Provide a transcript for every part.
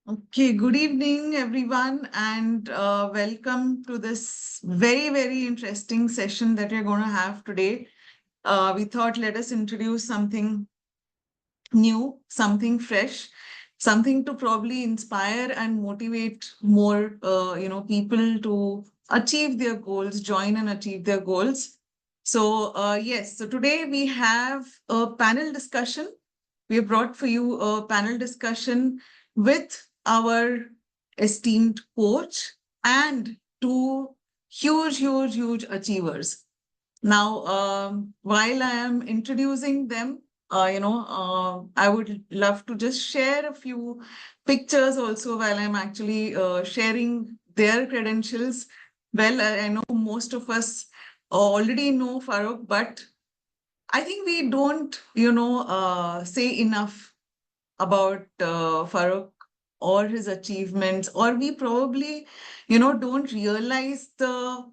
Okay, good evening, everyone, and welcome to this very, very interesting session that we're going to have today. We thought let us introduce something new, something fresh, something to probably inspire and motivate more, people to achieve their goals, join and achieve their goals. So today we have a panel discussion. We have brought for you a panel discussion with our esteemed coach and two huge, huge, huge achievers. Now, while I am introducing them, I would love to just share a few pictures also while I'm actually sharing their credentials. Well, I know most of us already know Farooq, but I think we don't, say enough about Farooq or his achievements, or we probably, don't realize the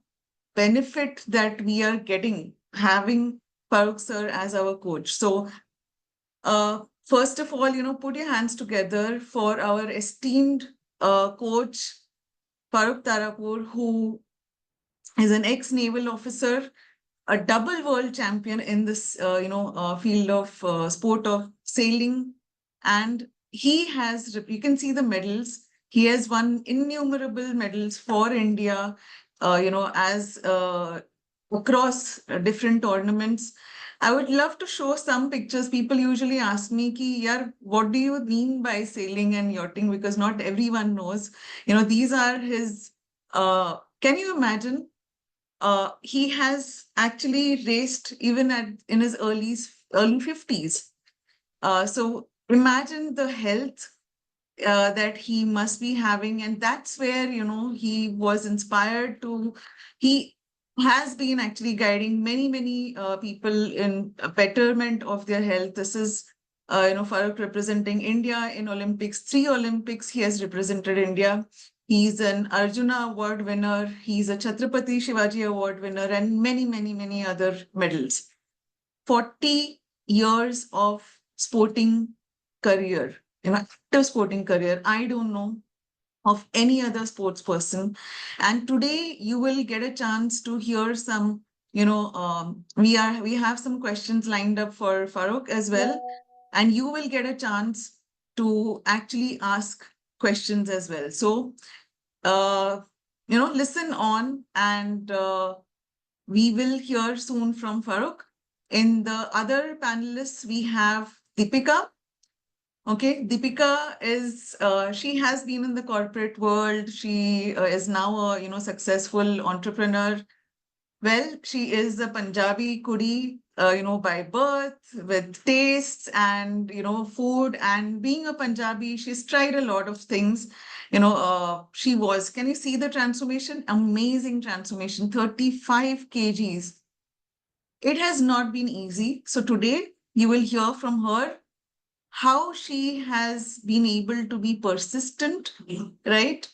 benefit that we are getting having Farooq sir as our coach. First of all, put your hands together for our esteemed coach, Farooq Tarapur, who is an ex-naval officer, a double world champion in this, field of sport of sailing. And he has, you can see the medals. He has won innumerable medals for India, as across different tournaments. I would love to show some pictures. People usually ask me, ki, Yaar, what do you mean by sailing and yachting? Because not everyone knows. These are his, can you imagine? He has actually raced even in his early 50s. So imagine the health that he must be having, and that's where he was inspired to. He has been actually guiding many people in a betterment of their health. This is Farooq representing India in Olympics. 3 Olympics he has represented India. He's an Arjuna Award winner. He's a Chhatrapati Shivaji Award winner, and many other medals. 40 years of sporting career, active sporting career. I don't know of any other sports person. And today you will get a chance to hear some, we have some questions lined up for Farooq as well. And you will get a chance to actually ask questions as well. So, listen on and we will hear soon from Farooq. In the other panelists, we have Deepika. Okay, Deepika is she has been in the corporate world. She is now a successful entrepreneur. Well, she is a Punjabi kudi, by birth, with tastes and food. And being a Punjabi, she's tried a lot of things. She was. Can you see the transformation? Amazing transformation. 35 kgs. It has not been easy. So today you will hear from her how she has been able to be persistent, right?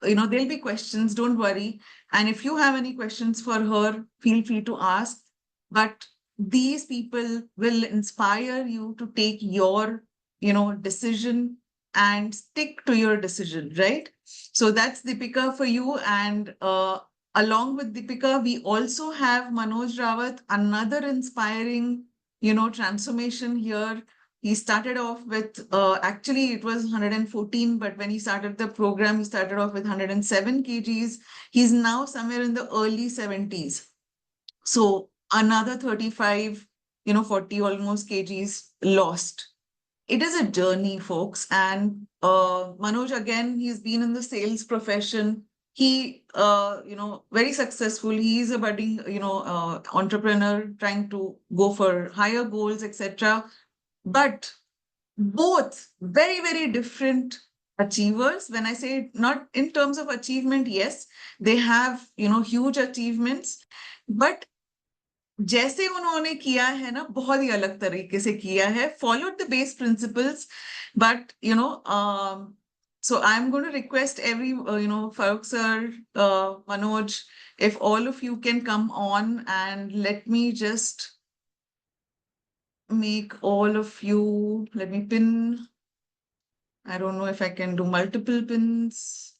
There'll be questions, don't worry. And if you have any questions for her, feel free to ask. But these people will inspire you to take your, decision and stick to your decision, right? So that's Deepika for you. And along with Deepika, we also have Manoj Rawat, another inspiring, transformation here. He started off with, actually, it was 114, but when he started the program, he started off with 107 kgs. He's now somewhere in the early 70s. So another 35, 40 almost kgs lost. It is a journey, folks. And Manoj, again, he's been in the sales profession. He, very successful. He's a budding, entrepreneur trying to go for higher goals, etc. But both very different achievers. When I say not in terms of achievement, yes, they have huge achievements, but जैसे उन्होंने किया है ना, बहुत ही अलग तरीके से किया है, followed the base principles. But so I'm going to request every Farooq sir, Manoj, if all of you can come on, and let me just make all of you, let me pin I don't know if I can do multiple pins.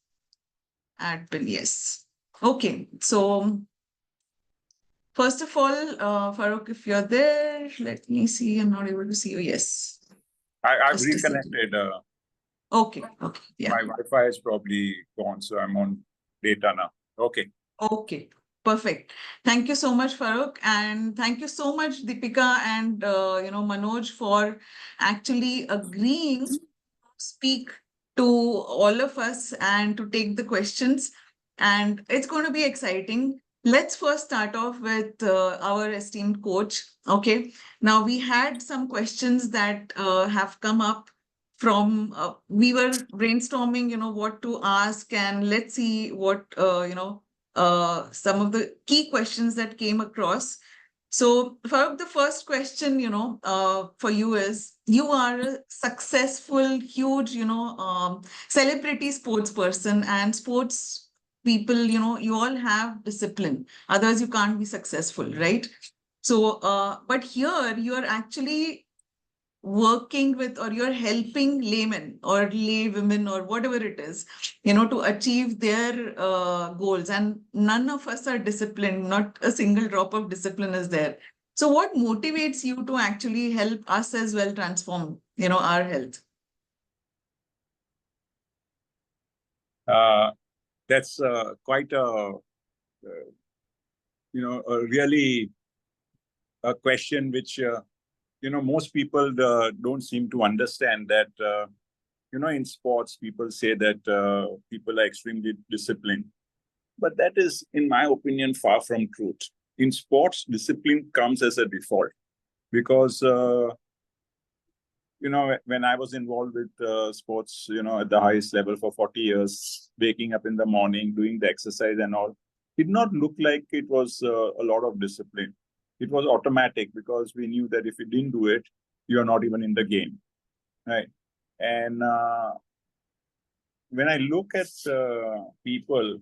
Add pin, yes. Okay, so first of all, Farooq, if you're there, let me see. I'm not able to see you. Yes. I've Just a second. reconnected. Okay, yeah. My Wi-Fi is probably gone, so I'm on data now. Okay. Okay, perfect. Thank you so much, Farooq, and thank you so much, Deepika and Manoj, for actually agreeing to speak to all of us and to take the questions. And it's going to be exciting. Let's first start off with our esteemed coach. Okay, now we had some questions that have come up from we were brainstorming, what to ask, and let's see what some of the key questions that came across. So, Farooq, the first question, for you is, you are a successful, huge, celebrity sports person, and sports people, you all have discipline. Otherwise, you can't be successful, right? So, but here you are actually working with, or you're helping laymen or lay women or whatever it is, to achieve their goals. And none of us are disciplined, not a single drop of discipline is there. So what motivates you to actually help us as well transform, our health? That's quite a really a question which, most people don't seem to understand that, in sports, people say that people are extremely disciplined. But that is, in my opinion, far from truth. In sports, discipline comes as a default because, when I was involved with sports, at the highest level for 40 years, waking up in the morning, doing the exercise and all, did not look like it was a lot of discipline. It was automatic because we knew that if you didn't do it, you are not even in the game, right? And when I look at people,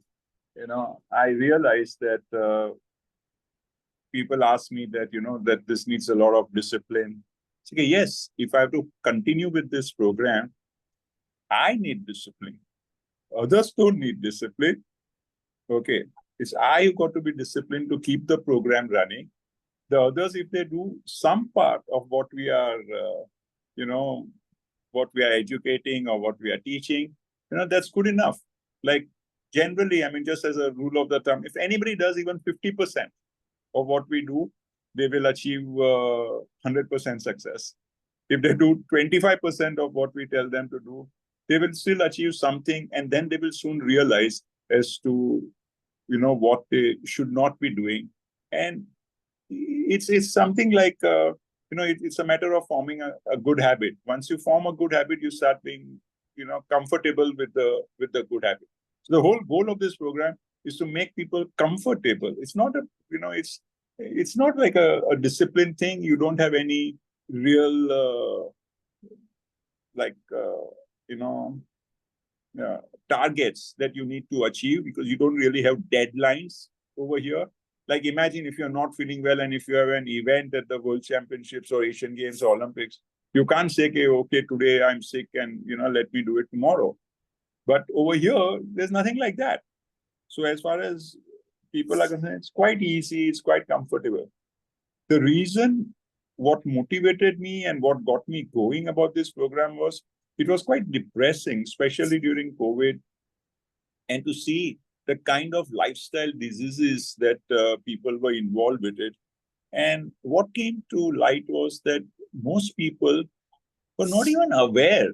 I realize that people ask me that, that this needs a lot of discipline. Okay, yes, if I have to continue with this program, I need discipline. Others don't need discipline. Okay, it's I who got to be disciplined to keep the program running. The others, if they do some part of what we are, what we are educating or what we are teaching, that's good enough. Like generally, I mean, just as a rule of the thumb, if anybody does even 50% of what we do, they will achieve 100% success. If they do 25% of what we tell them to do, they will still achieve something, and then they will soon realize as to, what they should not be doing. And it's something like, it's a matter of forming a good habit. Once you form a good habit, you start being, comfortable with the good habit. So the whole goal of this program is to make people comfortable. It's not a, it's not like a discipline thing. You don't have any real, targets that you need to achieve because you don't really have deadlines over here. Like imagine if you're not feeling well and if you have an event at the World Championships or Asian Games or Olympics, you can't say, okay, today I'm sick and, let me do it tomorrow. But over here, there's nothing like that. So as far as people are concerned, it's quite easy, it's quite comfortable. The reason what motivated me and what got me going about this program was it was quite depressing, especially during COVID, and to see the kind of lifestyle diseases that people were involved with it. And what came to light was that most people were not even aware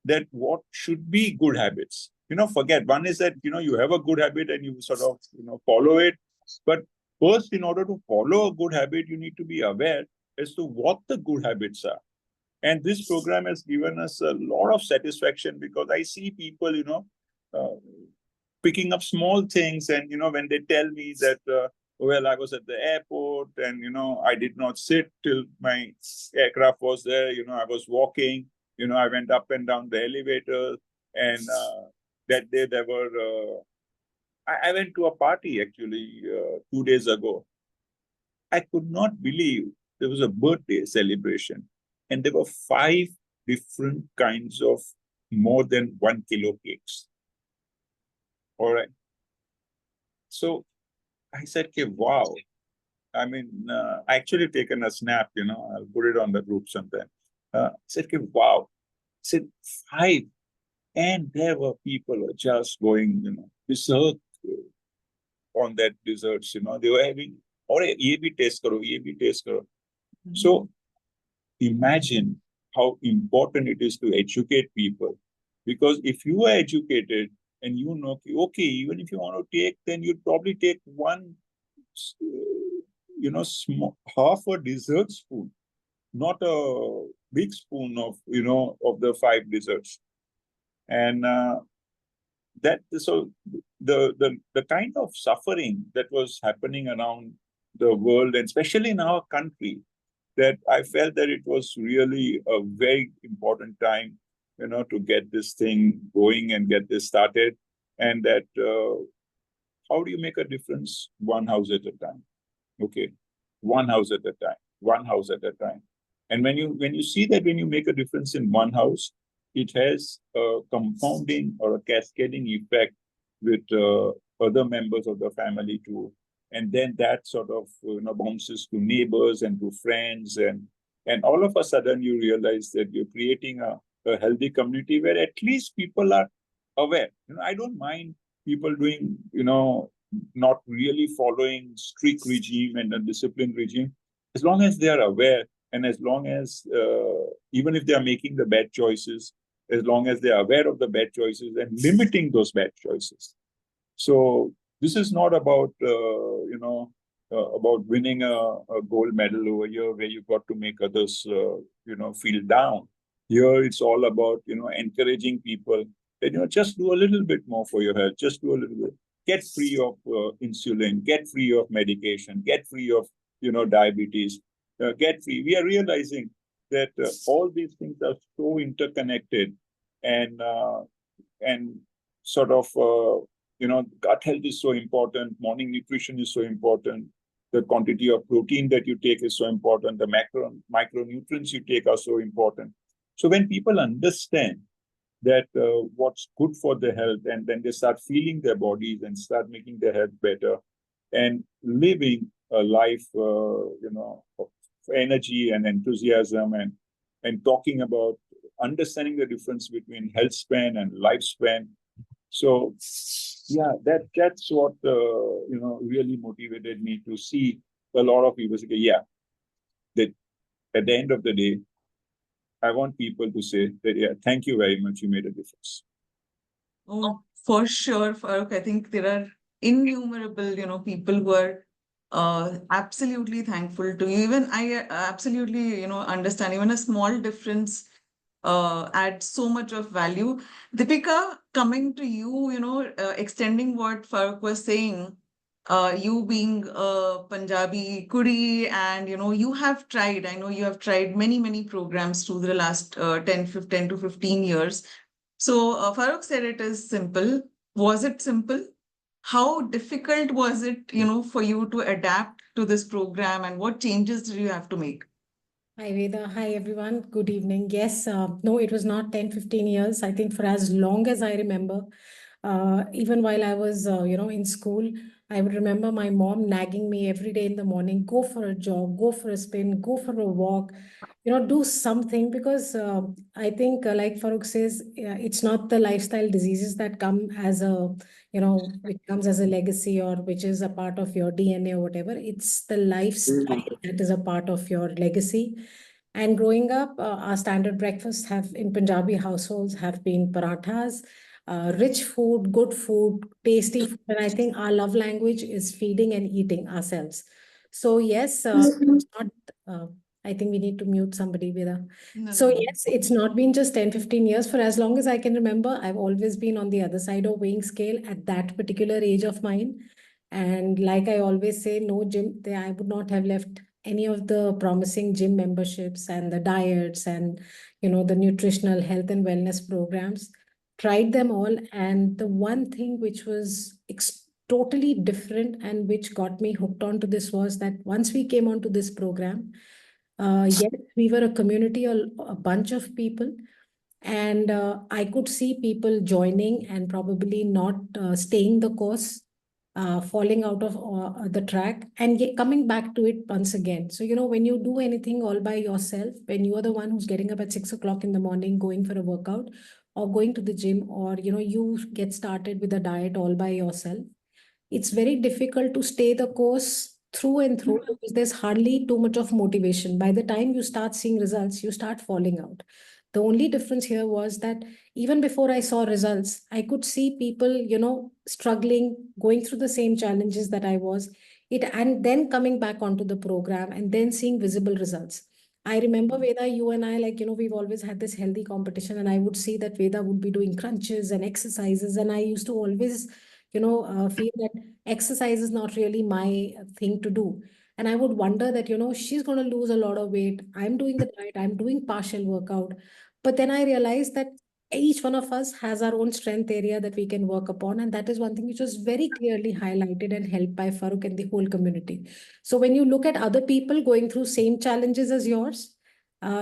that what should be good habits. Forget, one is that, you have a good habit and you sort of, follow it. But first, in order to follow a good habit, you need to be aware as to what the good habits are. And this program has given us a lot of satisfaction because I see people, picking up small things. And, when they tell me that, well, I was at the airport and, I did not sit till my aircraft was there. I was walking, I went up and down the elevator. And that day there were, I went to a party actually 2 days ago. I could not believe there was a birthday celebration. And there were 5 different kinds of more than 1 kilo cakes. All right. So I said, okay, wow. I mean, I actually taken a snap, I'll put it on the group sometime. I said, okay, wow. I said, 5. And there were people who were just going, berserk on that desserts, they were having, or ye bhi taste karo, ye bhi taste karo. So imagine how important it is to educate people. Because if you are educated and you know, okay, even if you want to take, then you'd probably take one, small, half a dessert spoon, not a big spoon of, of the 5 desserts. And that, so the kind of suffering that was happening around the world, and especially in our country, that I felt that it was really a very important time, to get this thing going and get this started. And that how do you make a difference? One house at a time. Okay, one house at a time, one house at a time. And when you see that when you make a difference in one house, it has a compounding or a cascading effect with other members of the family too. And then that sort of bounces to neighbors and to friends, and all of a sudden you realize that you're creating a healthy community where at least people are aware. I don't mind people doing, not really following strict regime and a disciplined regime, as long as they are aware, and as long as even if they are making the bad choices, as long as they are aware of the bad choices and limiting those bad choices. So this is not about about winning a gold medal over here where you got to make others feel down. Here it's all about encouraging people that just do a little bit more for your health, just do a little bit. Get free of insulin, get free of medication, get free of diabetes, get free. We are realizing that all these things are so interconnected, and sort of gut health is so important, morning nutrition is so important, the quantity of protein that you take is so important, the micronutrients you take are so important. So when people understand that what's good for their health, and then they start feeling their bodies and start making their health better and living a life of energy and enthusiasm, and talking about understanding the difference between health span and lifespan. So yeah, that's what really motivated me to see a lot of people say, yeah, that at the end of the day, I want people to say that, yeah, thank you very much, you made a difference. Oh, for sure, Farooq. I think there are innumerable, people who are absolutely thankful to you. Even I absolutely, understand. Even a small difference adds so much of value. Deepika, coming to you, extending what Farooq was saying, you being a Punjabi kudi, and you have tried. I know you have tried many, many programs through the last 10 to 15 years. So Farooq said it is simple. Was it simple? How difficult was it, for you to adapt to this program, and what changes did you have to make? Hi, Veda. Hi, everyone. Good evening. Yes, no, it was not 10, 15 years. I think for as long as I remember, even while I was, in school, I would remember my mom nagging me every day in the morning, go for a jog, go for a spin, go for a walk, do something, because I think, like Farooq says, it's not the lifestyle diseases that come as a, which comes as a legacy or which is a part of your DNA or whatever. It's the lifestyle that is a part of your legacy. And growing up, our standard breakfasts have in Punjabi households have been parathas, rich food, good food, tasty food. And I think our love language is feeding and eating ourselves. So yes, it's not, uh, I think we need to mute somebody, Vida. No, So no, no. yes, it's not been just 10, 15 years. For as long as I can remember, I've always been on the other side of weighing scale at that particular age of mine. And like I always say, no gym, I would not have left any of the promising gym memberships and the diets and, the nutritional health and wellness programs. Tried them all. And the one thing which was totally different and which got me hooked onto this was that once we came onto this program, Yes, we were a community, a bunch of people, and I could see people joining and probably not staying the course, falling out of the track and coming back to it once again. So, when you do anything all by yourself, when you are the one who's getting up at 6 o'clock in the morning, going for a workout or going to the gym, or, you get started with a diet all by yourself, it's very difficult to stay the course through and through because there's hardly too much of motivation. By the time you start seeing results, you start falling out. The only difference here was that even before I saw results, I could see people, struggling, going through the same challenges that I was, and then coming back onto the program and then seeing visible results. I remember Veda, you and I, we've always had this healthy competition, and I would see that Veda would be doing crunches and exercises, and I used to always feel that exercise is not really my thing to do. And I would wonder that, she's going to lose a lot of weight. I'm doing the diet, I'm doing partial workout. But then I realized that each one of us has our own strength area that we can work upon. And that is one thing which was very clearly highlighted and helped by Farooq and the whole community. So when you look at other people going through same challenges as yours,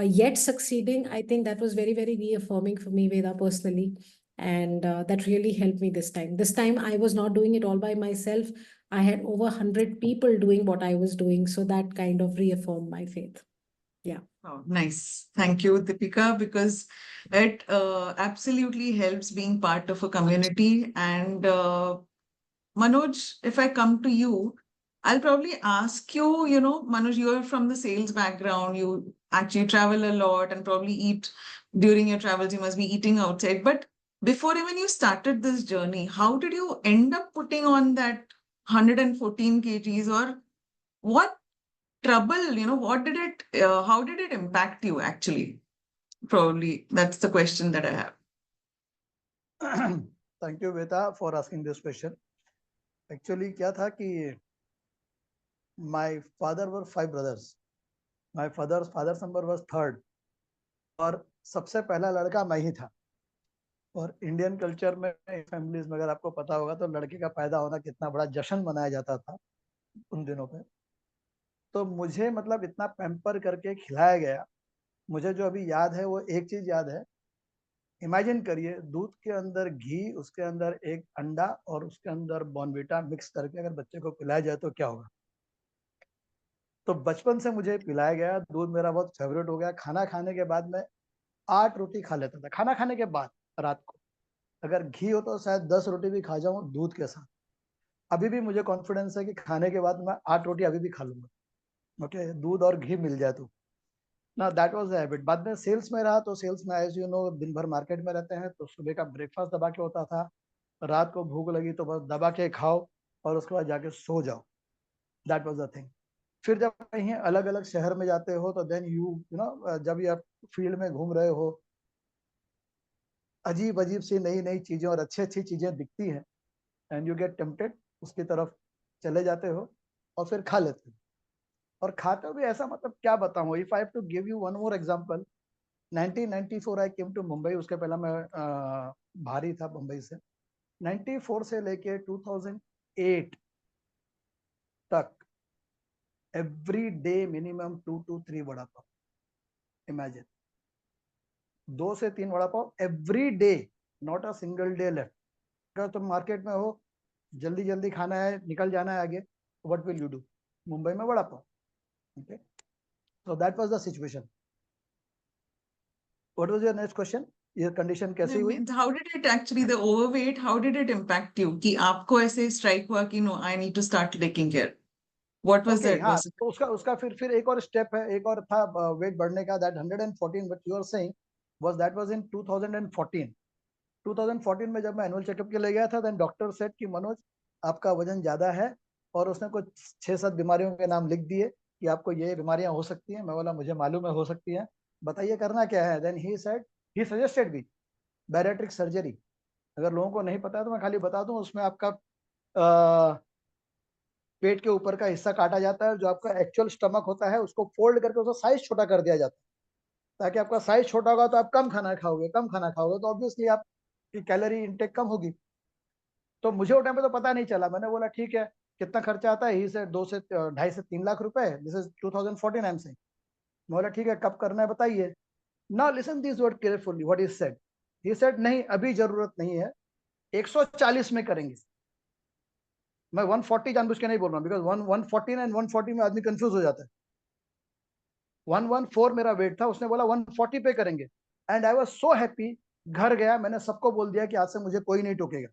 yet succeeding, I think that was very, very reaffirming for me, Veda, personally. And that really helped me this time. This time I was not doing it all by myself. I had over 100 people doing what I was doing. So that kind of reaffirmed my faith. Yeah. Oh, nice. Thank you, Deepika, because it absolutely helps being part of a community. And Manoj, if I come to you, I'll probably ask you, Manoj, you're from the sales background. You actually travel a lot and probably eat during your travels. You must be eating outside. But before even you started this journey, how did you end up putting on that 114 kgs, or what trouble, how did it impact you actually? Probably that's the question that I have. Thank you, Veda, for asking this question. Actually, क्या था कि my father were 5 brothers. My father's number was 3rd. और सबसे पहला लड़का मैं ही था. और इंडियन कल्चर में, फैमिलीज में अगर आपको पता होगा तो लड़के का पैदा होना कितना बड़ा जश्न मनाया जाता था उन दिनों पे. तो मुझे मतलब इतना पैम्पर करके खिलाया गया. मुझे जो अभी याद है वो एक चीज याद है. इमेजिन करिए, दूध के अंदर घी, उसके अंदर एक अंडा और उसके अंदर बॉर्नविटा मिक्स करके अगर बच्चे को पिलाया जाए तो क्या होगा. तो बचपन से मुझे पिलाया गया, दूध मेरा बहुत फेवरेट हो गया. खाना खाने के बाद मैं 8 रोटी खा लेता था. खाना खाने के बाद रात को अगर घी हो तो शायद 10 रोटी भी खा जाऊं दूध के साथ. अभी भी मुझे कॉन्फिडेंस है कि खाने के बाद मैं 8 रोटी अभी भी खा लूंगा. ओके, दूध और घी मिल जाए तो. ना दैट वाज द हैबिट. बाद में सेल्स में रहा तो सेल्स में एज यू नो दिन भर मार्केट में रहते हैं, तो सुबह का ब्रेकफास्ट दबा के होता था. रात को भूख लगी तो बस दबा के खाओ और उसके बाद जाके सो जाओ. That was the thing. फिर जब कहीं अलग अलग शहर में जाते हो तो देन यू नो जब ये आप फील्ड में घूम रहे हो, अजीब अजीब सी नई नई चीजें और अच्छी अच्छी चीजें दिखती हैं एंड यू गेट टेम्पटेड, उसकी तरफ चले जाते हो और फिर खा लेते हो. और खाते भी ऐसा, मतलब क्या बताऊं. If I have to give you one more example, 1994 I came to Mumbai. उसके पहले मैं भारी था मुंबई से. 94 से लेके 2008 तक every day minimum 2 to 3 vada pav. Imagine 2 से 3 vada pav every day, not a single day left. अगर तुम मार्केट में हो, जल्दी जल्दी खाना है, निकल जाना है आगे, what will you do? Mumbai में vada pav. Okay, so that was the situation. What was your next question? Your condition कैसी हुई? How did it actually, the overweight, how did it impact you? कि आपको ऐसे strike हुआ कि no, I need to start taking care. What was Okay, that? हाँ, तो उसका फिर एक और स्टेप है, एक और था वेट बढ़ने का. That 114 what you are saying was in 2014. 2014 में जब मैं एनुअल चेकअप के लिए गया था, then डॉक्टर सेड कि मनोज आपका वजन ज्यादा है, और उसने कुछ 6-7 बीमारियों के नाम लिख दिए कि आपको ये बीमारियां हो सकती हैं. मैं बोला मुझे मालूम है हो सकती हैं, बताइए करना क्या है. Then he suggested me bariatric surgery. अगर लोगों को नहीं पता है तो मैं खाली बता दूं, उसमें आपका पेट के ऊपर का हिस्सा काटा जाता है, जो आपका एक्चुअल स्टमक होता है उसको फोल्ड करके उसका साइज छोटा कर दिया जाता है, ताकि आपका साइज छोटा होगा तो आप कम खाना खाओगे तो ऑब्वियसली आपकी कैलोरी इंटेक कम होगी. तो मुझे वो टाइम पे तो पता नहीं चला. मैंने बोला ठीक है, कितना खर्चा आता है? ही से 2 से 2.5 से 3 लाख रुपए. This is 2014 I am saying. मैं बोला ठीक है, कब करना है बताइए. Now listen these words carefully. What he said? He said नहीं अभी जरूरत नहीं है, 140 में करेंगे. मैं 140 जानबूझ के नहीं बोल रहा हूँ, बिकॉज 114 एंड 140 में आदमी कंफ्यूज हो जाता है. 114 मेरा वेट था, उसने बोला 140 पे करेंगे. And I was so happy. घर गया, मैंने सबको बोल दिया कि आज से मुझे कोई नहीं टोकेगा.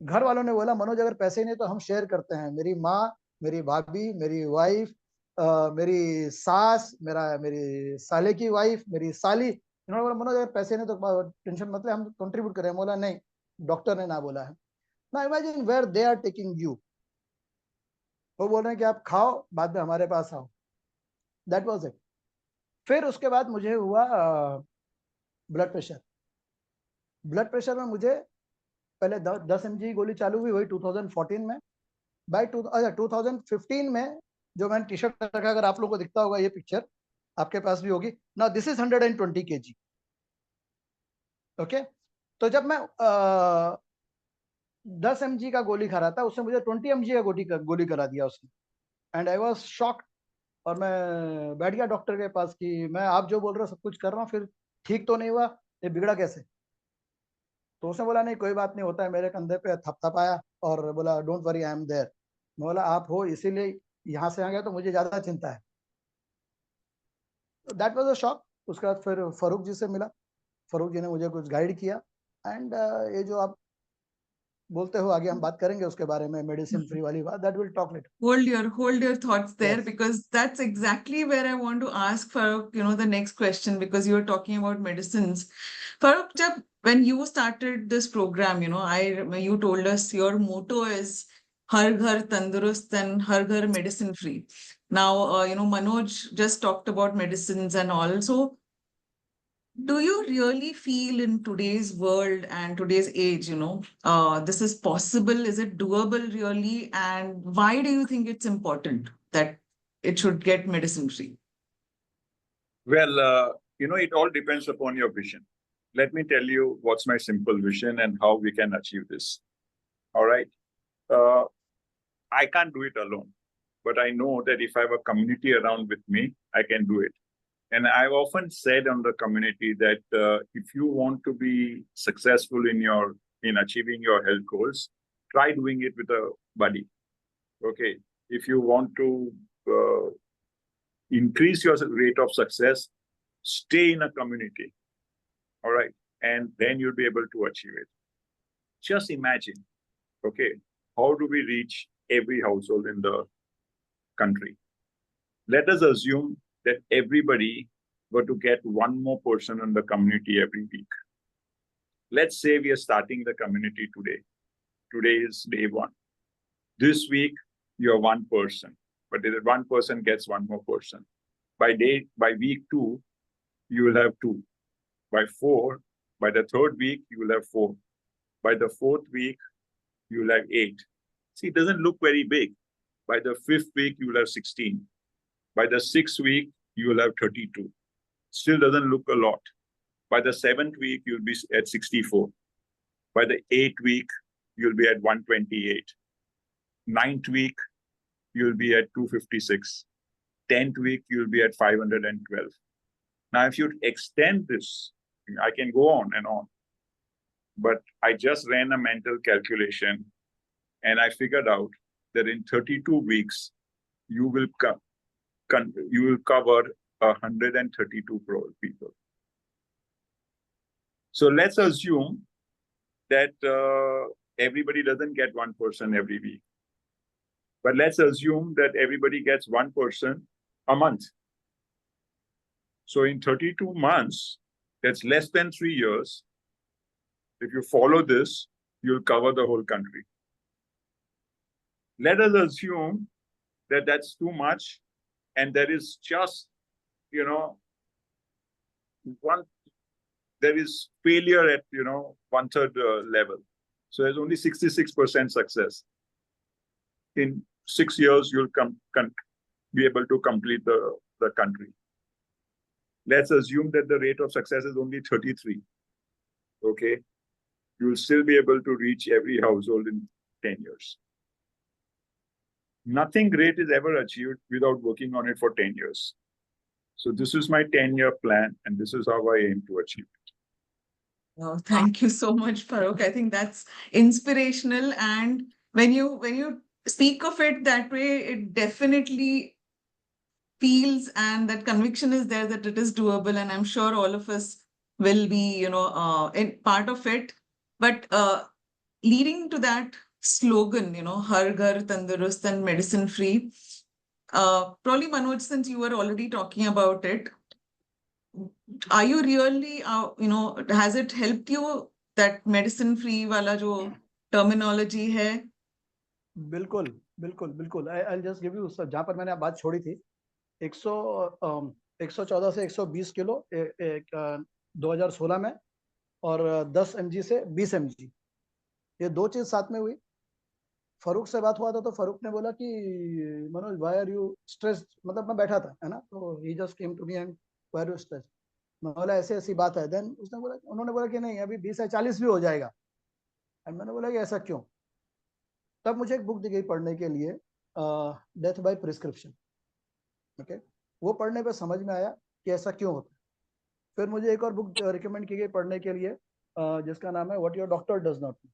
घर वालों ने बोला मनोज अगर पैसे नहीं तो हम शेयर करते हैं. मेरी माँ, मेरी भाभी, मेरी वाइफ, मेरी सास, मेरी साले की वाइफ, मेरी साली, इन्होंने बोला मनोज अगर पैसे नहीं तो टेंशन मत ले, हम कंट्रीब्यूट करें. बोला नहीं, डॉक्टर ने ना बोला है. ना imagine where they are taking you. वो बोल रहे हैं कि आप खाओ, बाद में हमारे पास आओ. That was it. फिर उसके बाद मुझे हुआ ब्लड प्रेशर. ब्लड प्रेशर में मुझे पहले 10 mg गोली चालू हुई, वही 2014 में. बाय 2015 में जो मैंने टी शर्ट रखा, अगर आप लोगों को दिखता होगा ये पिक्चर, आपके पास भी होगी ना. This is 120 kg. ओके. तो जब मैं 10 mg का गोली खा रहा था, उसने मुझे 20 mg का गोली करा दिया उसने. And I was shocked. और मैं बैठ गया डॉक्टर के पास कि मैं आप जो बोल रहे हो सब कुछ कर रहा हूँ, फिर ठीक तो नहीं हुआ, ये बिगड़ा कैसे. तो उसने बोला नहीं कोई बात नहीं, होता है. मेरे कंधे पे थपथपाया और बोला don't worry I am there. मैं बोला आप हो इसीलिए यहाँ से आ गया, तो मुझे ज्यादा चिंता है. That was a shock. उसके बाद फिर फारूक जी से मिला. फारूक जी ने मुझे कुछ गाइड किया. एंड ये जो आप बोलते हो, आगे हम बात करेंगे उसके बारे में, मेडिसिन फ्री वाली बात, that will talk later. Hold your thoughts there, Yes. because that's exactly where I want to ask Farooq, the next question, because you were talking about medicines. Farooq, when you started this program, you told us your motto is Har Ghar Tandurust and Har Ghar Medicine Free. Now, Manoj just talked about medicines and all. So, do you really feel in today's world and today's age, this is possible? Is it doable really? And why do you think it's important that it should get medicine free? Well, it all depends upon your vision. Let me tell you what's my simple vision and how we can achieve this. All right. I can't do it alone, but I know that if I have a community around with me, I can do it. And I've often said on the community that if you want to be successful in achieving your health goals, try doing it with a buddy. Okay. If you want to increase your rate of success, stay in a community. All right. And then you'll be able to achieve it. Just imagine, okay, how do we reach every household in the country? Let us assume that everybody were to get one more person in the community every week. Let's say we are starting the community today. Today is day 1. This week, you're one person, but if one person gets one more person. By week 2, you will have 2. By the 3rd week, you will have 4. By the 4th week, you will have 8. See, it doesn't look very big. By the 5th week, you will have 16. By the 6th week, you will have 32. Still doesn't look a lot. By the 7th week, you'll be at 64. By the 8th week, you'll be at 128. 9th week, you'll be at 256. 10th week, you'll be at 512. Now, if you extend this, I can go on and on. But I just ran a mental calculation and I figured out that in 32 weeks, you will cover 132 crore people. So let's assume that everybody doesn't get one person every week. But let's assume that everybody gets one person a month. So in 32 months, that's less than 3 years. If you follow this, you'll cover the whole country. Let us assume that that's too much and there is just, there is failure at, 1/3 level. So there's only 66% success. In 6 years, you'll be able to complete the country. Let's assume that the rate of success is only 33. Okay. You'll still be able to reach every household in 10 years. Nothing great is ever achieved without working on it for 10 years. So this is my 10-year plan, and this is how I aim to achieve it. Oh, thank you so much, Farokh. I think that's inspirational. And when you speak of it that way, it definitely feels and that conviction is there that it is doable. And I'm sure all of us will be, in part of it. But leading to that slogan, Har Ghar Tandurust and Medicine Free. Probably Manoj, since you were already talking about it, are you really, has it helped you that medicine free wala jo terminology hai? बिल्कुल बिल्कुल बिल्कुल I just give you जहाँ पर मैंने बात छोड़ी थी 114 से 120 किलो 2016 में और 10 mg से 20 mg, ये दो चीज साथ में हुई। फरूक से बात हुआ था तो फरूक ने बोला कि Manoj why are you stressed, मतलब मैं बैठा था है ना, तो he just came to me and why are you stressed, मैं बोला ऐसे ऐसी बात है। देन उसने बोला, उन्होंने बोला कि नहीं अभी 20 या 40 भी हो जाएगा, एंड मैंने बोला कि ऐसा क्यों। तब मुझे एक बुक दी गई पढ़ने के लिए, डेथ बाय प्रिस्क्रिप्शन। ओके, वो पढ़ने पे समझ में आया कि ऐसा क्यों होता है। फिर मुझे एक और बुक रिकमेंड की गई पढ़ने के लिए, जिसका नाम है what your doctor does not know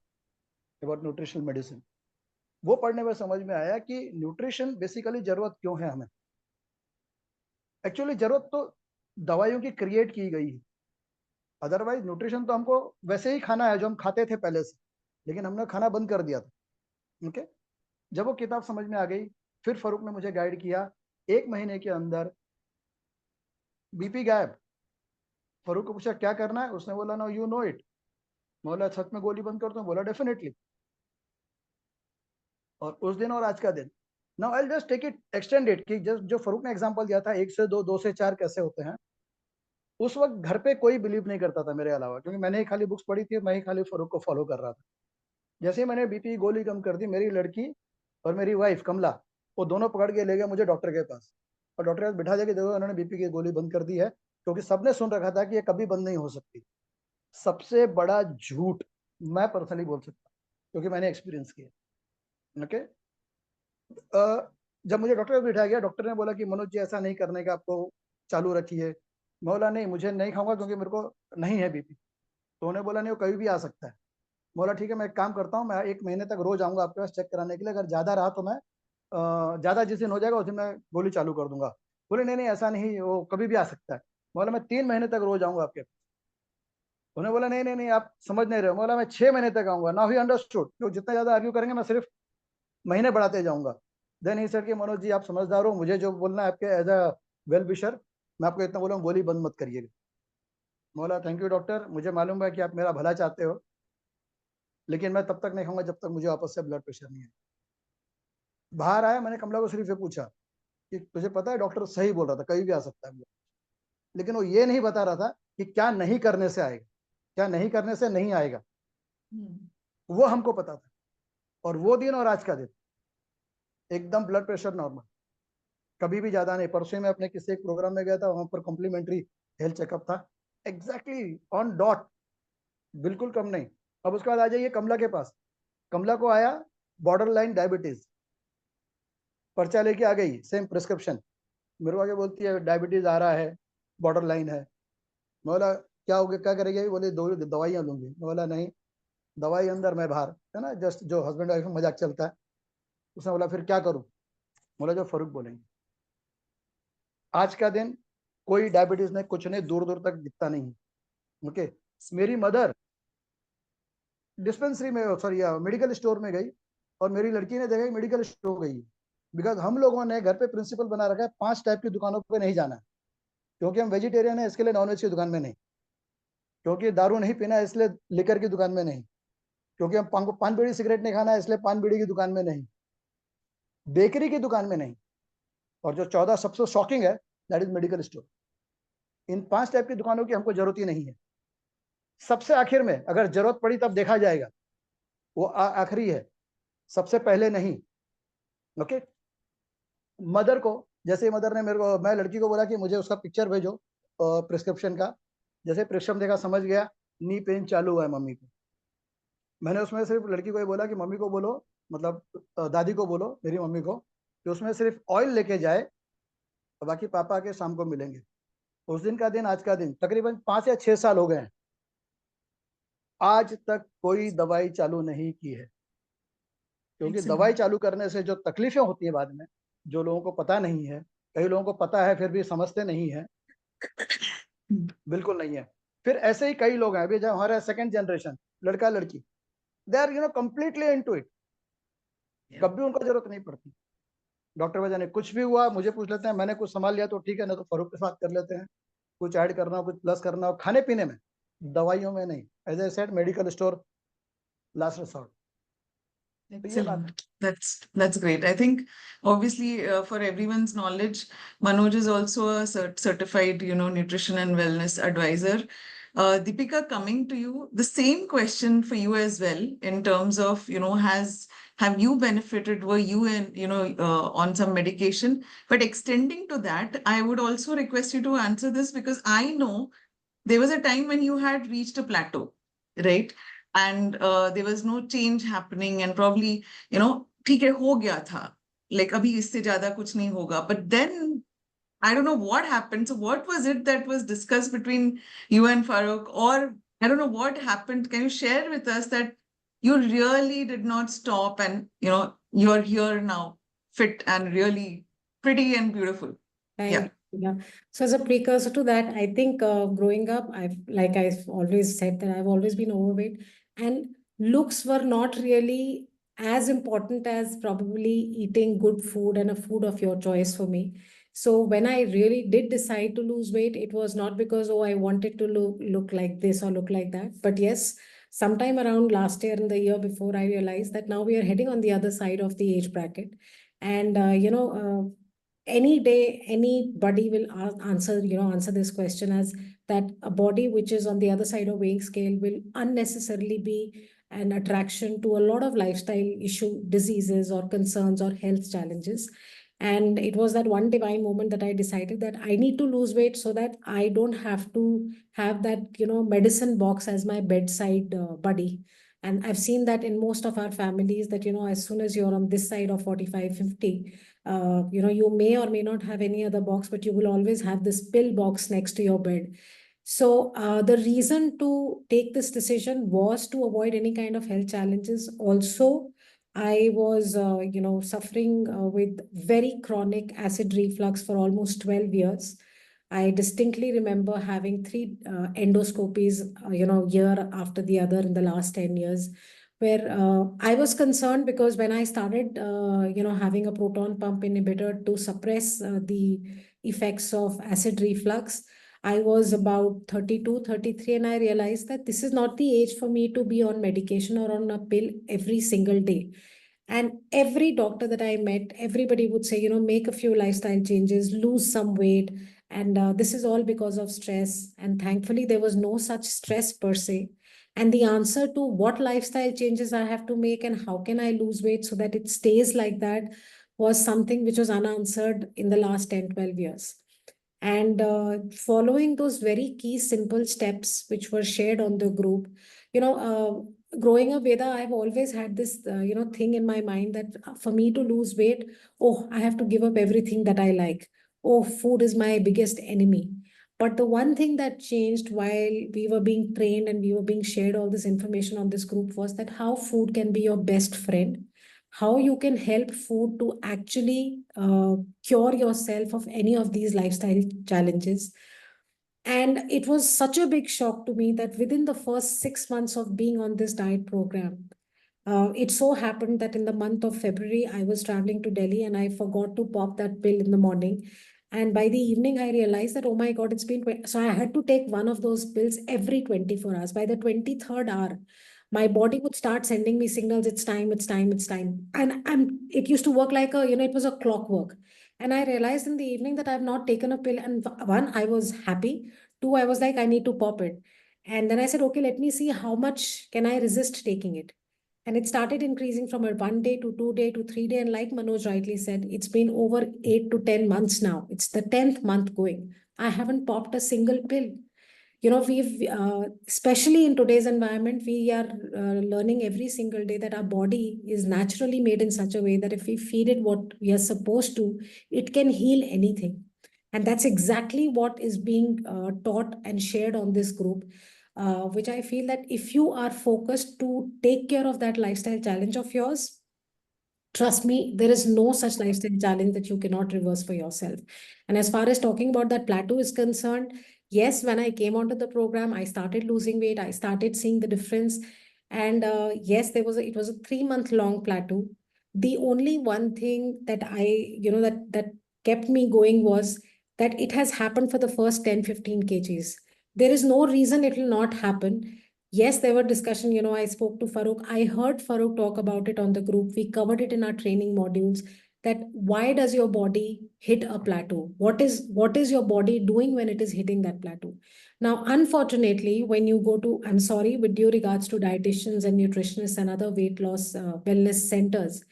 about nutritional medicine. वो पढ़ने में समझ में आया कि न्यूट्रिशन बेसिकली जरूरत क्यों है हमें। एक्चुअली जरूरत तो दवाइयों की क्रिएट की गई है, अदरवाइज न्यूट्रिशन तो हमको वैसे ही खाना है जो हम खाते थे पहले से, लेकिन हमने खाना बंद कर दिया था। ओके, जब वो किताब समझ में आ गई, फिर फरूक ने मुझे गाइड किया। 1 महीने के अंदर बीपी गायब। फरूक को पूछा क्या करना है, उसने बोला नो यू नो इट। बोला सच में गोली बंद कर दूं, बोला डेफिनेटली। और उस दिन और आज का दिन, now I will just take it extend it, कि जस्ट जो फरूक ने एग्जांपल दिया था 1 से 2, 2 से 4 कैसे होते हैं, उस वक्त घर पे कोई बिलीव नहीं करता था मेरे अलावा, क्योंकि मैंने ही खाली बुक्स पढ़ी थी, मैं ही खाली फरूक को फॉलो कर रहा था। जैसे ही मैंने बीपी गोली कम कर दी, मेरी लड़की और मेरी वाइफ कमला, वो दोनों पकड़ के ले गए मुझे डॉक्टर के पास, और डॉक्टर के पास बिठा के देखो उन्होंने बीपी की गोली बंद कर दी है, क्योंकि सबने सुन रखा था कि ये कभी बंद नहीं हो सकती। सबसे बड़ा झूठ मैं पर्सनली बोल सकता हूँ, क्योंकि मैंने एक्सपीरियंस किया। ओके, जब मुझे डॉक्टर बिठाया गया, डॉक्टर ने बोला कि मनोज जी ऐसा नहीं करने का, आपको चालू रखिए। मैं बोला नहीं मुझे नहीं खाऊंगा क्योंकि मेरे को नहीं है बीपी। तो उन्होंने बोला नहीं वो कभी भी आ सकता है। बोला ठीक है मैं एक काम करता हूँ, मैं 1 महीने तक रोज आऊंगा आपके पास चेक कराने के लिए, अगर ज़्यादा रहा तो मैं ज़्यादा जिस दिन हो जाएगा उस दिन मैं गोली चालू कर दूंगा। बोले नहीं नहीं ऐसा नहीं, वो कभी भी आ सकता है। बोला मैं 3 महीने तक रोज आऊंगा आपके पास। उन्होंने बोला नहीं नहीं नहीं आप समझ नहीं रहे हो। बोला मैं 6 महीने तक आऊंगा। नाउ ही अंडरस्टूड, क्योंकि जितना ज़्यादा आर्ग्यू करेंगे मैं सिर्फ महीने बढ़ाते जाऊंगा। देन ही सेड कि मनोज जी आप समझदार हो, मुझे जो बोलना है आपके एज अ वेल विशर, मैं आपको इतना बोलूँ गोली बंद मत करिएगा। बोला थैंक यू डॉक्टर, मुझे मालूम है कि आप मेरा भला चाहते हो, लेकिन मैं तब तक नहीं खाऊंगा जब तक मुझे वापस से ब्लड प्रेशर नहीं है। बाहर आया, मैंने कमला को सिर्फ ये पूछा कि तुझे पता है डॉक्टर सही बोल रहा था, कहीं भी आ सकता है, लेकिन वो ये नहीं बता रहा था कि क्या नहीं करने से आएगा, क्या नहीं करने से नहीं आएगा, वो हमको पता था। और वो दिन और आज का दिन एकदम ब्लड प्रेशर नॉर्मल, कभी भी ज्यादा नहीं। परसों मैं अपने किसी एक प्रोग्राम में गया था, वहां पर कॉम्प्लीमेंट्री हेल्थ चेकअप था, एग्जैक्टली ऑन डॉट, बिल्कुल कम नहीं। अब उसके बाद आ जाइए कमला के पास। कमला को आया बॉर्डर लाइन डायबिटीज, पर्चा लेके आ गई, सेम प्रिस्क्रिप्शन, मेरे को आगे बोलती है डायबिटीज आ रहा है, बॉर्डर लाइन है। मैं बोला क्या हो गया, क्या करेगी? बोले 2 दवाइयाँ लूंगी। मैं बोला नहीं, दवाई अंदर मैं बाहर, है ना, जस्ट जो हस्बैंड वाइफ में मजाक चलता है। उसने बोला फिर क्या करूं? बोला जो फरूक बोलेंगे। आज का दिन कोई डायबिटीज नहीं, कुछ नहीं, दूर दूर तक दिखता नहीं है। ओके, मेरी मदर डिस्पेंसरी में, सॉरी मेडिकल स्टोर में गई, और मेरी लड़की ने देखा मेडिकल स्टोर गई, बिकॉज हम लोगों ने घर पे प्रिंसिपल बना रखा है 5 टाइप की दुकानों पे नहीं जाना है, क्योंकि हम वेजिटेरियन है इसके लिए नॉनवेज की दुकान में नहीं, क्योंकि दारू नहीं पीना है इसलिए लिकर की दुकान में नहीं, क्योंकि हम पान बीड़ी सिगरेट नहीं खाना है इसलिए पान बीड़ी की दुकान में नहीं, बेकरी की दुकान में नहीं, और जो 14 सबसे शॉकिंग है that is medical store. In 5 type की दुकानों की हमको जरूरत ही नहीं है। सबसे आखिर में अगर जरूरत पड़ी तब देखा जाएगा, वो आखिरी है, सबसे पहले नहीं। ओके, मदर को, जैसे मदर ने मेरे को, मैं लड़की को बोला कि मुझे उसका पिक्चर भेजो प्रिस्क्रिप्शन का, जैसे प्रिस्क्रिप्शन देखा समझ गया, नी पेन चालू हुआ है मम्मी को। मैंने उसमें सिर्फ लड़की को ये बोला कि मम्मी को बोलो, मतलब दादी को बोलो मेरी मम्मी को, कि उसमें सिर्फ ऑयल लेके जाए, और बाकी पापा के शाम को मिलेंगे। उस दिन का दिन आज का दिन तकरीबन 5 या 6 साल हो गए हैं, आज तक कोई दवाई चालू नहीं की है। क्योंकि Excellent. दवाई चालू करने से जो तकलीफें होती है बाद में, जो लोगों को पता नहीं है, कई लोगों को पता है फिर भी समझते नहीं है, बिल्कुल नहीं है। फिर ऐसे ही कई लोग हैं, अभी जब हमारा सेकंड जनरेशन लड़का लड़की, they are completely into it, कभी उनको जरूरत नहीं पड़ती। डॉक्टर वजह ने कुछ भी हुआ मुझे पूछ लेते हैं, मैंने कुछ संभाल लिया तो ठीक है, ना तो फरूक के साथ कर लेते हैं, कुछ ऐड करना हो, कुछ प्लस करना हो, खाने पीने में, दवाइयों में नहीं। As I said, medical store last resort. Excellent. That's great. I think obviously for everyone's knowledge, Manoj is also a certified, nutrition and wellness advisor. Deepika, coming to you, the same question for you as well in terms of, have you benefited? Were you in, on some medication? But extending to that, I would also request you to answer this because I know there was a time when you had reached a plateau, right? And there was no change happening and probably, ठीक है हो गया था, like अभी इससे ज्यादा कुछ नहीं होगा. But then I don't know what happened. So what was it that was discussed between you and Farooq, or I don't know what happened. Can you share with us that you really did not stop and you're here now, fit and really pretty and beautiful. Yeah. Yeah. So as a precursor to that, I think growing up, I've always said that I've always been overweight, and looks were not really as important as probably eating good food and a food of your choice for me. So when I really did decide to lose weight, it was not because, oh, I wanted to look like this or look like that. But yes, sometime around last year and the year before, I realized that now we are heading on the other side of the age bracket. And, any day anybody will answer this question as that a body which is on the other side of weighing scale will unnecessarily be an attraction to a lot of lifestyle issue diseases or concerns or health challenges. And it was that one divine moment that I decided that I need to lose weight so that I don't have to have that medicine box as my bedside buddy. And I've seen that in most of our families that as soon as you're on this side of 45 50, you may or may not have any other box, but you will always have this pill box next to your bed. So the reason to take this decision was to avoid any kind of health challenges. Also, I was, suffering with very chronic acid reflux for almost 12 years. I distinctly remember having 3 endoscopies, year after the other in the last 10 years, where I was concerned because when I started, having a proton pump inhibitor to suppress the effects of acid reflux, I was about 32, 33, and I realized that this is not the age for me to be on medication or on a pill every single day. And every doctor that I met, everybody would say, make a few lifestyle changes, lose some weight. And this is all because of stress. And thankfully, there was no such stress per se. And the answer to what lifestyle changes I have to make and how can I lose weight so that it stays like that was something which was unanswered in the last 10, 12 years. And following those very key simple steps which were shared on the group, growing up, Veda, I've always had this, thing in my mind that for me to lose weight, oh, I have to give up everything that I like. Oh, food is my biggest enemy. But the one thing that changed while we were being trained and we were being shared all this information on this group was that how food can be your best friend, how you can help food to actually cure yourself of any of these lifestyle challenges. And it was such a big shock to me that within the first 6 months of being on this diet program, it so happened that in the month of February, I was traveling to Delhi and I forgot to pop that pill in the morning. And by the evening, I realized that, oh my God, it's been so I had to take one of those pills every 24 hours. By the 23rd hour, my body would start sending me signals, it's time, it's time, it's time. And it used to work like it was a clockwork. And I realized in the evening that I've not taken a pill. And one, I was happy. Two, I was like, I need to pop it. And then I said, okay, let me see how much can I resist taking it. And it started increasing from a 1 day to 2 day to 3 day. And like Manoj rightly said, it's been over 8 to 10 months now. It's the 10th month going. I haven't popped a single pill. We've, especially in today's environment, we are learning every single day that our body is naturally made in such a way that if we feed it what we are supposed to, it can heal anything. And that's exactly what is being taught and shared on this group, which I feel that if you are focused to take care of that lifestyle challenge of yours, trust me, there is no such lifestyle challenge that you cannot reverse for yourself. And as far as talking about that plateau is concerned, yes, when I came onto the program, I started losing weight. I started seeing the difference. And yes, it was a 3-month long plateau. The only one thing that that kept me going was that it has happened for the first 10-15 kgs. There is no reason it will not happen. Yes, there were discussion, I spoke to Farooq. I heard Farooq talk about it on the group. We covered it in our training modules, that why does your body hit a plateau? What is your body doing when it is hitting that plateau? Now, unfortunately, when you go to, I'm sorry, with due regards to dietitians and nutritionists and other weight loss wellness centers,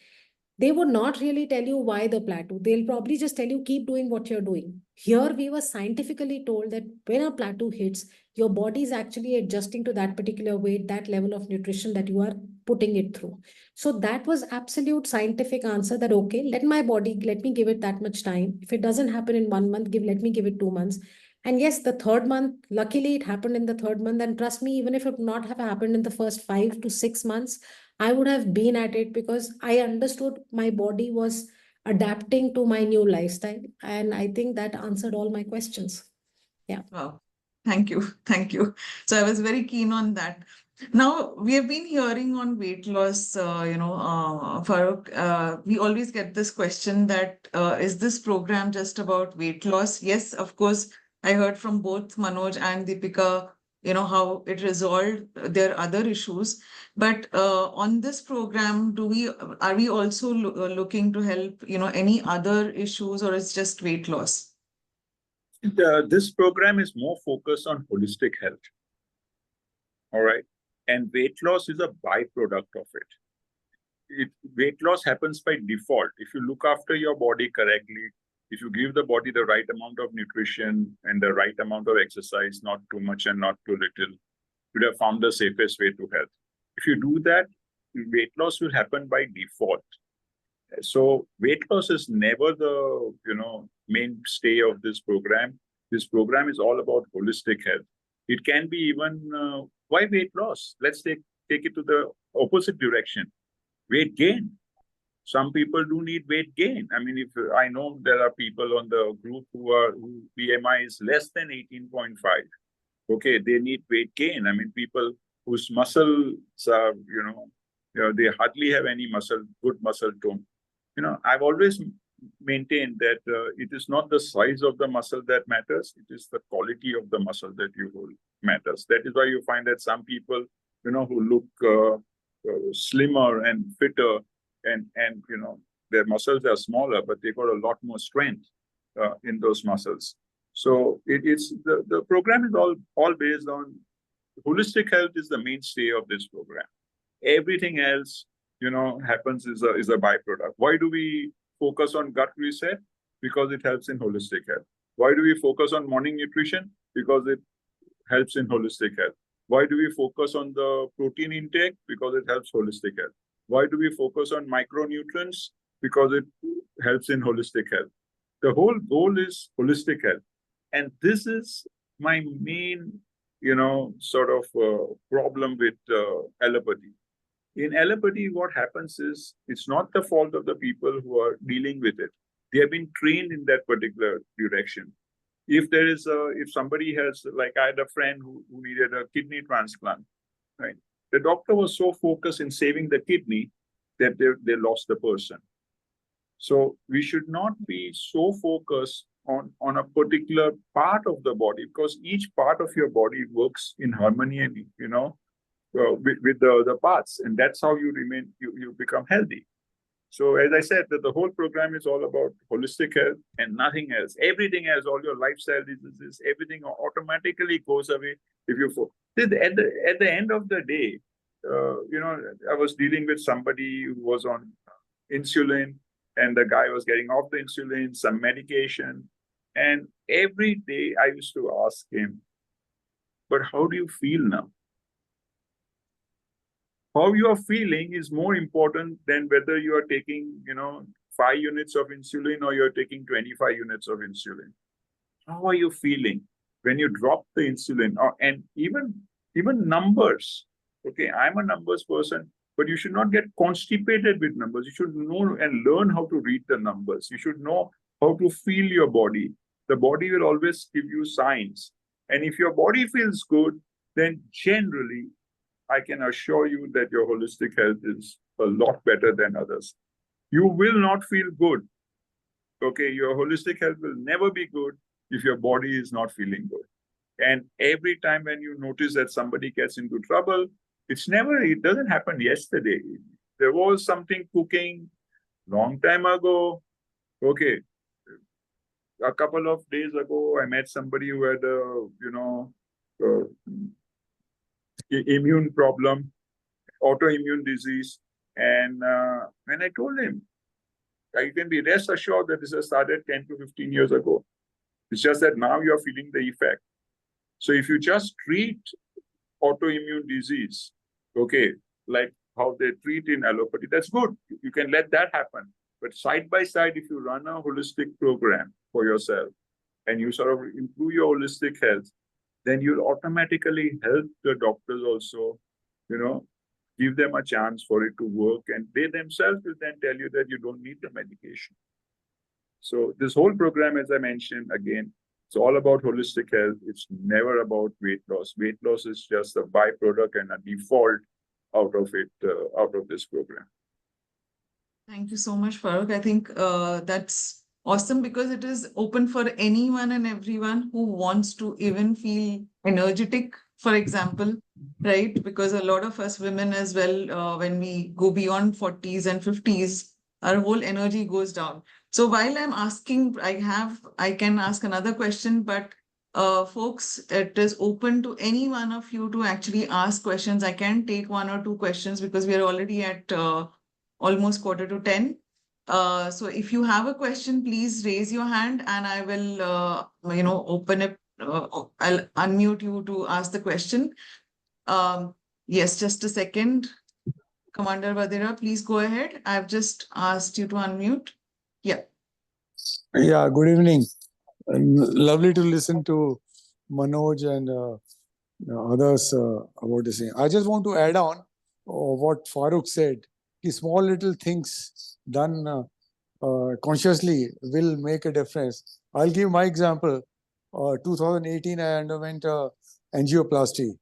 they would not really tell you why the plateau. They'll probably just tell you, keep doing what you're doing. Here, we were scientifically told that when a plateau hits, your body is actually adjusting to that particular weight, that level of nutrition that you are putting it through. So that was absolute scientific answer that, okay, let me give it that much time. If it doesn't happen in 1 month, let me give it 2 months. And yes, the third month, luckily it happened in the third month. And trust me, even if it would not have happened in the first 5 to 6 months, I would have been at it, because I understood my body was adapting to my new lifestyle. And I think that answered all my questions. Yeah. Wow. Thank you. Thank you. So I was very keen on that. Now, we have been hearing on weight loss, Farooq, we always get this question that, is this program just about weight loss? Yes, of course, I heard from both Manoj and Deepika, how it resolved their other issues. But on this program, are we also looking to help, any other issues, or it's just weight loss? This program is more focused on holistic health. All right. And weight loss is a byproduct of it. Weight loss happens by default. If you look after your body correctly, if you give the body the right amount of nutrition and the right amount of exercise, not too much and not too little, you'd have found the safest way to health. If you do that, weight loss will happen by default. So weight loss is never the mainstay of this program. This program is all about holistic health. It can be even why weight loss? Let's take it to the opposite direction. Weight gain. Some people do need weight gain. I mean, if I know there are people on the group who BMI is less than 18.5. Okay, they need weight gain. I mean, people whose muscles are, they hardly have any good muscle tone. I've always maintained that it is not the size of the muscle that matters. It is the quality of the muscle that you hold matters. That is why you find that some people, who look slimmer and fitter, and their muscles are smaller, but they got a lot more strength in those muscles. So it's the program is all based on holistic health is the mainstay of this program. Everything else, happens is a byproduct. Why do we focus on gut reset? Because it helps in holistic health. Why do we focus on morning nutrition? Because it helps in holistic health. Why do we focus on the protein intake? Because it helps holistic health. Why do we focus on micronutrients? Because it helps in holistic health. The whole goal is holistic health. And this is my main, problem with allopathy. In allopathy, what happens is it's not the fault of the people who are dealing with it. They have been trained in that particular direction. If somebody has, like I had a friend who needed a kidney transplant, right? The doctor was so focused in saving the kidney that they lost the person. So we should not be so focused on a particular part of the body, because each part of your body works in harmony and, with the parts, and that's how you become healthy. So as I said, that the whole program is all about holistic health and nothing else. Everything else, all your lifestyle diseases, everything automatically goes away if you focus. At the end of the day, I was dealing with somebody who was on insulin, and the guy was getting off the insulin, some medication, and every day I used to ask him, "But how do you feel now?" How you are feeling is more important than whether you are taking, 5 units of insulin or you're taking 25 units of insulin. How are you feeling when you drop the insulin? And even numbers. Okay, I'm a numbers person, but you should not get constipated with numbers. You should know and learn how to read the numbers. You should know how to feel your body. The body will always give you signs. And if your body feels good, then generally, I can assure you that your holistic health is a lot better than others. You will not feel good. Okay, your holistic health will never be good if your body is not feeling good. And every time when you notice that somebody gets into trouble, it doesn't happen yesterday. There was something cooking long time ago. Okay, a couple of days ago, I met somebody who had uh, immune problem, autoimmune disease. And when I told him, you can be rest assured that this has started 10 to 15 years ago. It's just that now you're feeling the effect. So if you just treat autoimmune disease, okay, like how they treat in allopathy, that's good. You can let that happen. But side by side, if you run a holistic program for yourself and you sort of improve your holistic health, then you'll automatically help the doctors also, give them a chance for it to work. And they themselves will then tell you that you don't need the medication. So this whole program, as I mentioned, again, it's all about holistic health. It's never about weight loss. Weight loss is just a byproduct and a default out of it, out of this program. Thank you so much, Farooq. I think that's awesome because it is open for anyone and everyone who wants to even feel energetic, for example, right? Because a lot of us women as well, when we go beyond 40s and 50s, our whole energy goes down. So while I'm asking, I can ask another question, but folks, it is open to any one of you to actually ask questions. I can take one or two questions because we are already at almost 9:45. So if you have a question, please raise your hand and I will, open it. I'll unmute you to ask the question. Yes, just a second. Commander Vadera, please go ahead. I've just asked you to unmute. Yeah. Yeah, good evening. Lovely to listen to Manoj and others about this thing. I just want to add on what Farooq said. The small little things done consciously will make a difference. I'll give my example. 2018, I underwent angioplasty,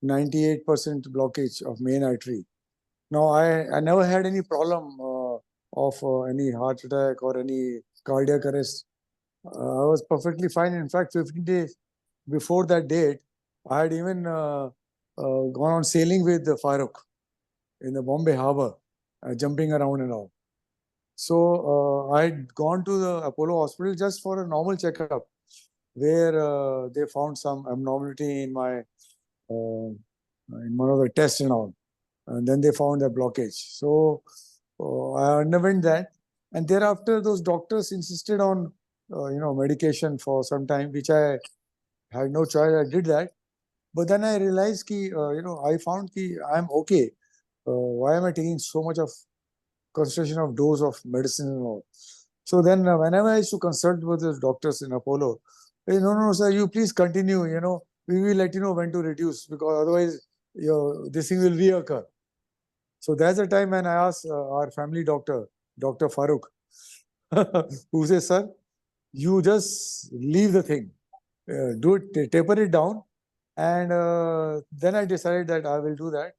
98% blockage of main artery. Now, I never had any problem of any heart attack or any cardiac arrest. I was perfectly fine. In fact, 15 days before that date, I had even gone on sailing with the Farooq in the Bombay harbor, jumping around and all. So I had gone to the Apollo hospital just for a normal checkup, where they found some abnormality in my in one of the tests and all, and then they found a blockage. So I underwent that, and thereafter those doctors insisted on medication for some time, which I had no choice. I did that, but then I realized I found I'm okay. Why am I taking so much of concentration of dose of medicine and all? So then whenever I used to consult with the doctors in Apollo, they, no, sir, you please continue. We will let you know when to reduce, because otherwise this thing will reoccur. So that's the time when I asked our family doctor, Dr. Farooq, who says, sir, you just leave the thing, do it, taper it down. And then I decided that I will do that.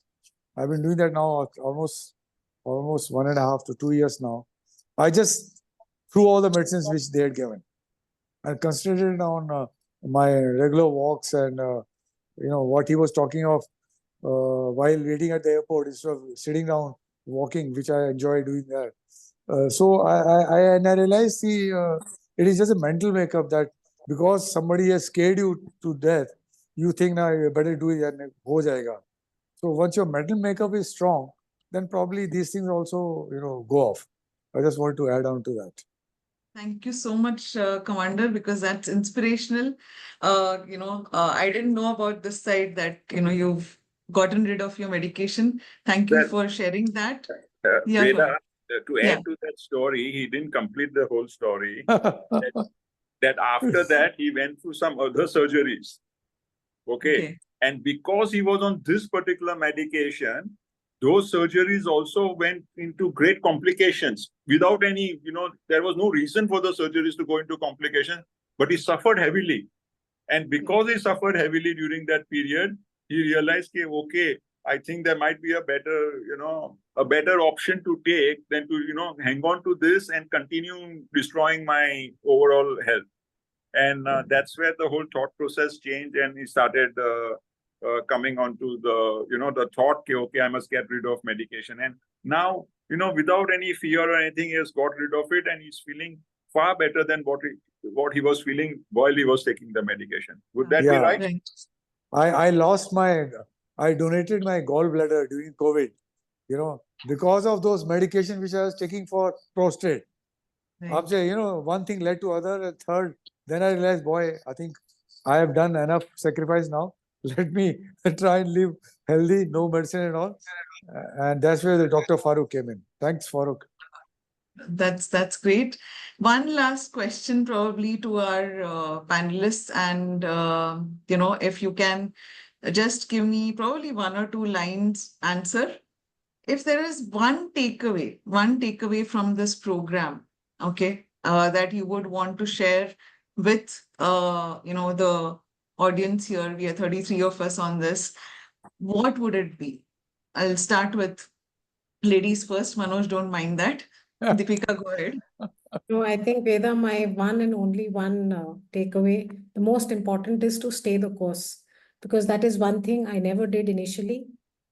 I've been doing that now almost 1.5 to 2 years now. I just threw all the medicines which they had given and concentrated on my regular walks and what he was talking of while waiting at the airport, instead of sitting down walking, which I enjoy doing that. So I realized it is just a mental makeup that because somebody has scared you to death, you think now you better do it and ho jayega. So once your mental makeup is strong, then probably these things also go off. I just want to add on to that. Thank you so much, Commander, because that's inspirational. I didn't know about this side that, you've gotten rid of your medication. Thank you for sharing that. Yeah, Veda, to Yeah. add to that story, he didn't complete the whole story. that after that, he went through some other surgeries. Okay. And because he was on this particular medication, those surgeries also went into great complications without any, there was no reason for the surgeries to go into complications, but he suffered heavily. And because he suffered heavily during that period, he realized, okay, I think there might be a better option to take than to, hang on to this and continue destroying my overall health. And that's where the whole thought process changed, and he started coming onto the thought, okay, I must get rid of medication. And now, without any fear or anything, he has got rid of it, and he's feeling far better than what he was feeling while he was taking the medication. Would that be right? I donated my gallbladder during COVID, because of those medications which I was taking for prostate. After, one thing led to other, and third, then I realized, boy, I think I have done enough sacrifice now. Let me try and live healthy, no medicine and all. And that's where the Dr. Farooq came in. Thanks, Farooq. That's great. One last question probably to our panelists, and if you can just give me probably 1 or 2 lines answer. If there is one takeaway from this program, okay, that you would want to share with the audience here, we are 33 of us on this, what would it be? I'll start with ladies first. Manoj, don't mind that. Deepika, go ahead. No, I think, Veda, my one and only one takeaway, the most important is to stay the course, because that is one thing I never did initially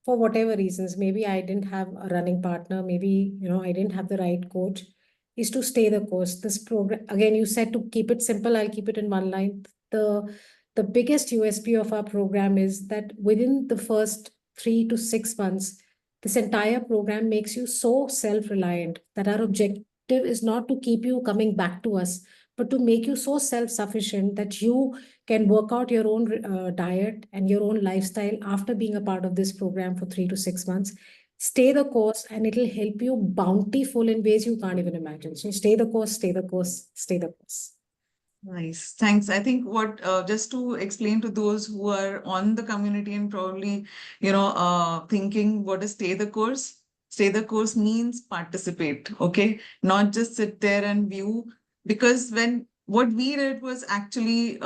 for whatever reasons. Maybe I didn't have a running partner, maybe, I didn't have the right coach, is to stay the course. This program, again, you said to keep it simple, I'll keep it in one line. The biggest USP of our program is that within the first 3 to 6 months, this entire program makes you so self-reliant that our objective is not to keep you coming back to us, but to make you so self-sufficient that you can work out your own diet and your own lifestyle after being a part of this program for 3 to 6 months. Stay the course, and it'll help you bountiful in ways you can't even imagine. So stay the course, stay the course, stay the course. Nice. Thanks. I think just to explain to those who are on the community and probably, thinking what is stay the course? Stay the course means participate, okay? Not just sit there and view, because what we did was actually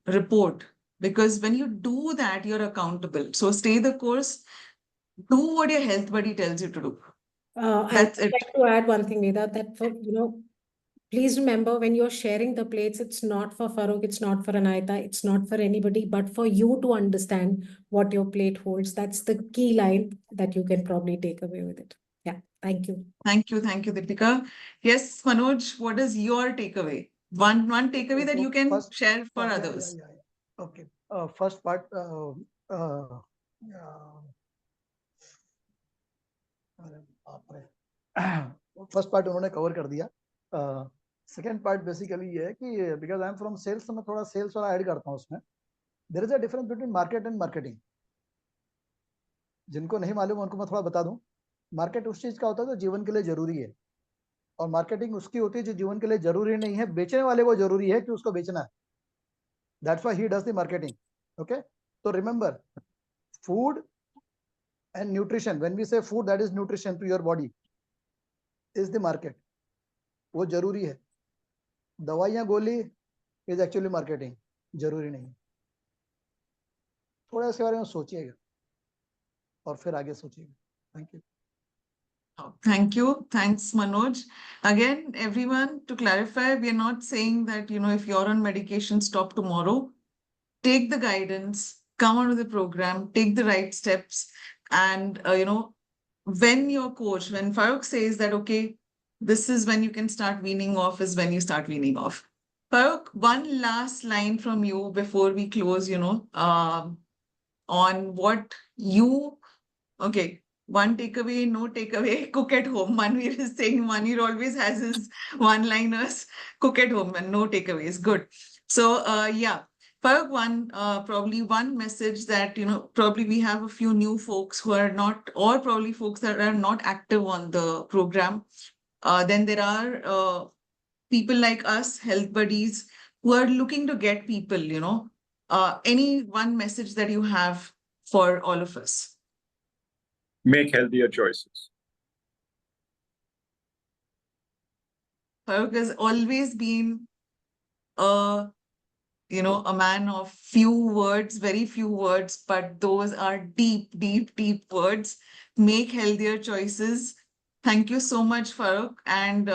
report, because when you do that, you're accountable. So stay the course, do what your health buddy tells you to do. I'd like to add one thing, Veda, that please remember, when you're sharing the plates, it's not for Farooq, it's not for Anayata, it's not for anybody, but for you to understand what your plate holds. That's the key line that you can probably take away with it. Yeah, thank you. Thank you, Deepika. Yes, Manoj, what is your takeaway? One takeaway that you can share for others. Okay. First part, first part उन्होंने cover कर दिया. Second part basically ये है कि because I am from sales, तो मैं थोड़ा sales वाला ऐड करता हूँ उसमें. There is a difference between market and marketing. जिनको नहीं मालूम उनको मैं थोड़ा बता दूं. मार्केट उस चीज का होता है जो जीवन के लिए जरूरी है, और मार्केटिंग उसकी होती है जो जीवन के लिए जरूरी नहीं है, बेचने वाले को जरूरी है कि उसको बेचना है. That's why he does the marketing. Okay, तो remember, food and nutrition, when we say food, that is nutrition to your body, is the market. वो जरूरी है. दवाइयाँ गोली is actually marketing, जरूरी नहीं. थोड़ा इसके बारे में सोचिएगा और फिर आगे सोचिएगा. Thank you. Thank you. Thanks, Manoj. Again, everyone, to clarify, we are not saying that, if you're on medication, stop tomorrow. Take the guidance, come onto the program, take the right steps. And, when your coach, when Farooq says that, okay, this is when you can start weaning off, is when you start weaning off. Farooq, one last line from you before we close, on what you, okay, one takeaway, no takeaway, cook at home. Manveer is saying Manveer always has his one-liners, cook at home and no takeaways. Good. So, yeah. Farooq, probably one message that, probably we have a few new folks who are not, or probably folks that are not active on the program. Then there are people like us, health buddies, who are looking to get people, any one message that you have for all of us? Make healthier choices. Farooq has always been a a man of few words, very few words, but those are deep, deep, deep words. Make healthier choices. Thank you so much, Farooq. And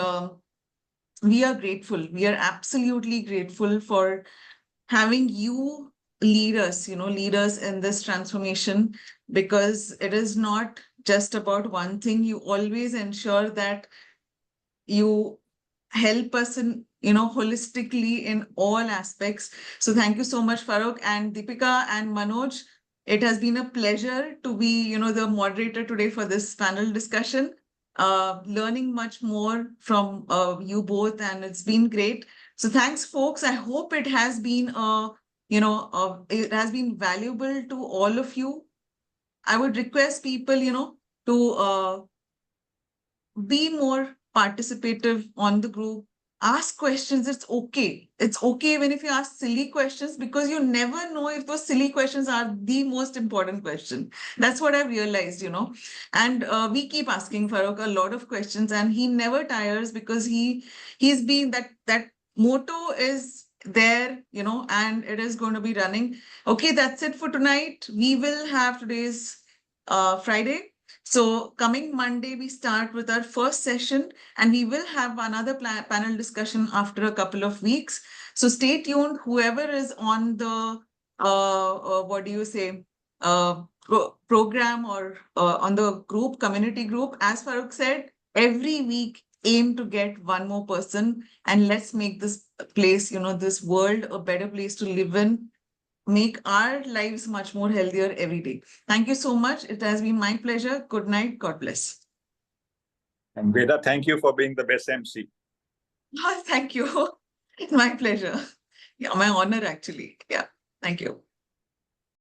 we are grateful. We are absolutely grateful for having you lead us, lead us in this transformation, because it is not just about one thing. You always ensure that you help us in, holistically in all aspects. So thank you so much, Farooq and Deepika and Manoj. It has been a pleasure to be, the moderator today for this panel discussion. Learning much more from you both, and it's been great. So thanks, folks. I hope it has been it has been valuable to all of you. I would request people, to be more participative on the group. Ask questions. It's okay. It's okay even if you ask silly questions, because you never know if those silly questions are the most important question. That's what I've realized. And we keep asking Farooq a lot of questions, and he never tires, because he's been that motto is there, and it is going to be running. Okay, that's it for tonight. We will have today's Friday. So coming Monday, we start with our first session, and we will have another panel discussion after a couple of weeks. So stay tuned. Whoever is on the, what do you say, program or on the group, community group, as Farooq said, every week aim to get one more person, and let's make this place, this world a better place to live in. Make our lives much more healthier every day. Thank you so much. It has been my pleasure. Good night. God bless. And Veda, thank you for being the best MC. Thank you. It's my pleasure. Yeah, my honor, actually. Yeah. Thank you.